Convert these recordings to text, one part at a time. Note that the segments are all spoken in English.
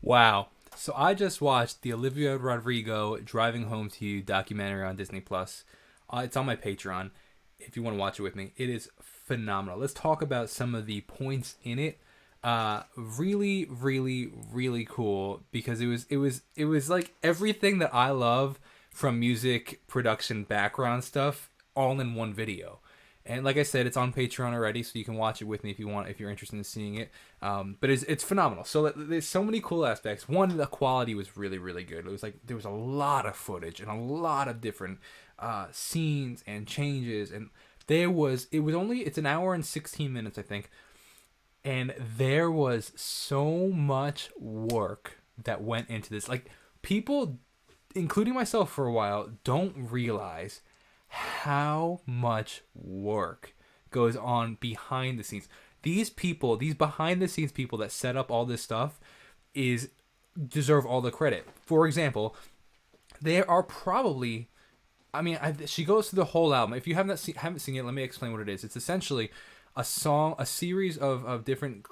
Wow. So I just watched the Olivia Rodrigo "Driving Home to You" documentary on Disney Plus. It's on my Patreon. If you want to watch it with me, it is phenomenal. Let's talk about some of the points in it. Really, really, really cool because it was like everything that I love from music production background stuff all in one video. And like I said, it's on Patreon already, so you can watch it with me if you want, if you're interested in seeing it. But it's phenomenal. So there's so many cool aspects. One, the quality was really, really good. It was like there was a lot of footage and a lot of different scenes and changes. And it's an hour and 16 minutes, I think. And there was so much work that went into this. Like, people, including myself for a while, don't realize how much work goes on behind the scenes. These people, these behind the scenes people that set up all this stuff, is deserve all the credit. For example, there are probably, she goes through the whole album. If you haven't seen it, let me explain what it is. It's essentially a series of different,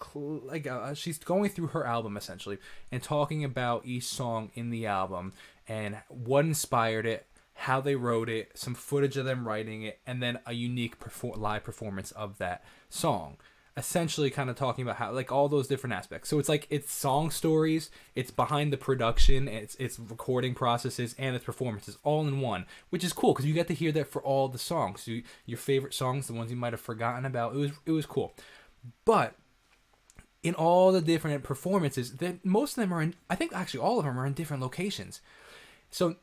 she's going through her album essentially and talking about each song in the album and what inspired it, how they wrote it, some footage of them writing it, and then a unique live performance of that song. Essentially, kind of talking about how, like, all those different aspects. So it's song stories, it's behind the production, it's recording processes, and it's performances all in one, which is cool because you get to hear that for all the songs. So your favorite songs, the ones you might have forgotten about. It was cool, but in all the different performances, most of them are in. I think actually all of them are in different locations. So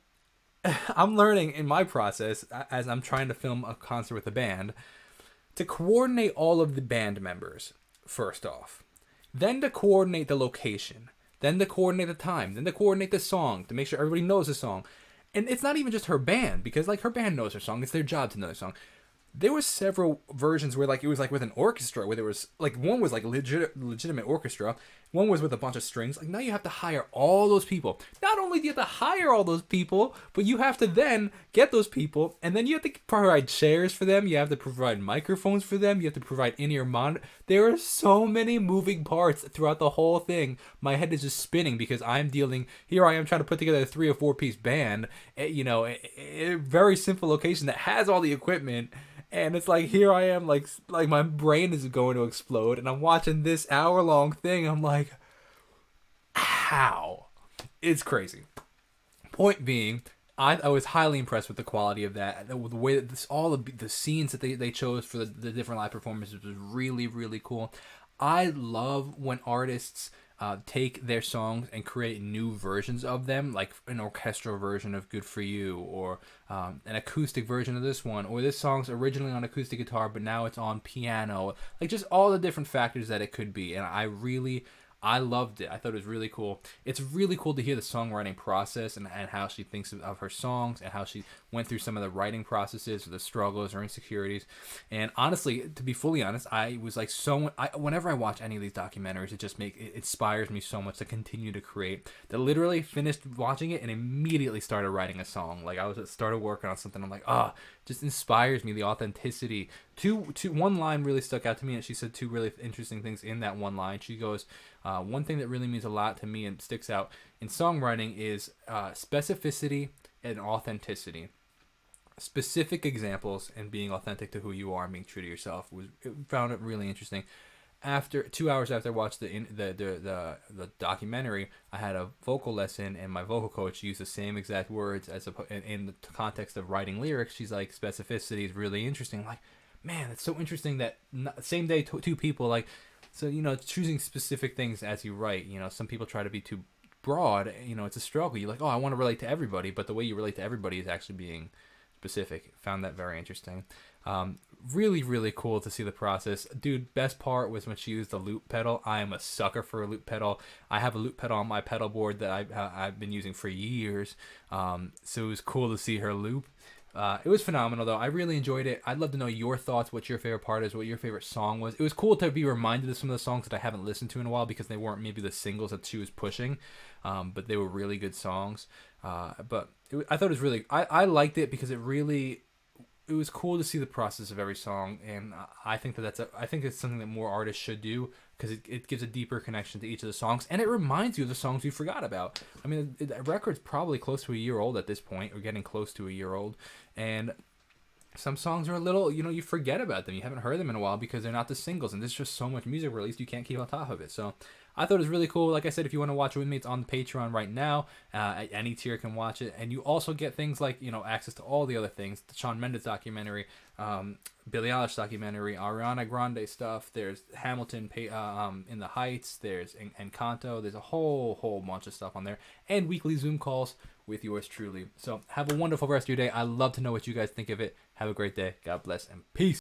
I'm learning in my process as I'm trying to film a concert with a band to coordinate all of the band members first off, then to coordinate the location, then to coordinate the time, then to coordinate the song to make sure everybody knows the song. And it's not even just her band, because like her band knows her song. It's their job to know the song. There was several versions where like it was like with an orchestra, where there was like one was like legitimate orchestra, one was with a bunch of strings. Like now you have to hire all those people. Not only do you have to hire all those people, but you have to then get those people, and then you have to provide chairs for them. You have to provide microphones for them. You have to provide in-ear monitor. There are so many moving parts throughout the whole thing. My head is just spinning because here I am trying to put together a 3 or 4 piece band, a very simple location that has all the equipment. And it's like, here I am, like my brain is going to explode, and I'm watching this hour-long thing. I'm like, how? It's crazy. Point being, I was highly impressed with the quality of that. The way that all of the scenes that they chose for the different live performances was really, really cool. I love when artists take their songs and create new versions of them, like an orchestral version of "Good for You," or an acoustic version of this one, or this song's originally on acoustic guitar but now it's on piano. Like, just all the different factors that it could be. And I loved it. I thought it was really cool. It's really cool to hear the songwriting process and how she thinks of her songs and how she went through some of the writing processes, or the struggles or insecurities. And honestly, to be fully honest, I was like whenever I watch any of these documentaries, it inspires me so much to continue to create. That literally finished watching it and immediately started writing a song. Like, started working on something. I'm like, just inspires me, the authenticity. One line really stuck out to me, and she said 2 really interesting things in that one line. She goes, one thing that really means a lot to me and sticks out in songwriting is specificity and authenticity. Specific examples and being authentic to who you are and being true to yourself. Found it really interesting. After 2 hours after I watched the documentary, I had a vocal lesson, and my vocal coach used the same exact words in the context of writing lyrics. She's like, specificity is really interesting. I'm like, man, it's so interesting that same day 2 people, like, so, choosing specific things as you write. Some people try to be too broad. It's a struggle. You're like, I want to relate to everybody, but the way you relate to everybody is actually being specific. Found that very interesting. Really, really cool to see the process. Dude, best part was when she used the loop pedal. I am a sucker for a loop pedal. I have a loop pedal on my pedal board that I've been using for years. So it was cool to see her loop. It was phenomenal, though. I really enjoyed it. I'd love to know your thoughts, what your favorite part is, what your favorite song was. It was cool to be reminded of some of the songs that I haven't listened to in a while because they weren't maybe the singles that she was pushing, but they were really good songs. I thought it was really... I liked it because it really it was cool to see the process of every song, and I think I think it's something that more artists should do because it gives a deeper connection to each of the songs, and it reminds you of the songs you forgot about. I mean, the record's probably close to a year old at this point, or getting close to a year old, and some songs are a little, you forget about them. You haven't heard them in a while because they're not the singles, and there's just so much music released you can't keep on top of it. So I thought it was really cool. Like I said, if you want to watch it with me, it's on the Patreon right now. Any tier can watch it, and you also get things like access to all the other things: the Shawn Mendes documentary, Billie Eilish documentary, Ariana Grande stuff. There's Hamilton, in the Heights. There's Encanto. There's a whole bunch of stuff on there, and weekly Zoom calls with yours truly. So have a wonderful rest of your day. I love to know what you guys think of it. Have a great day. God bless and peace.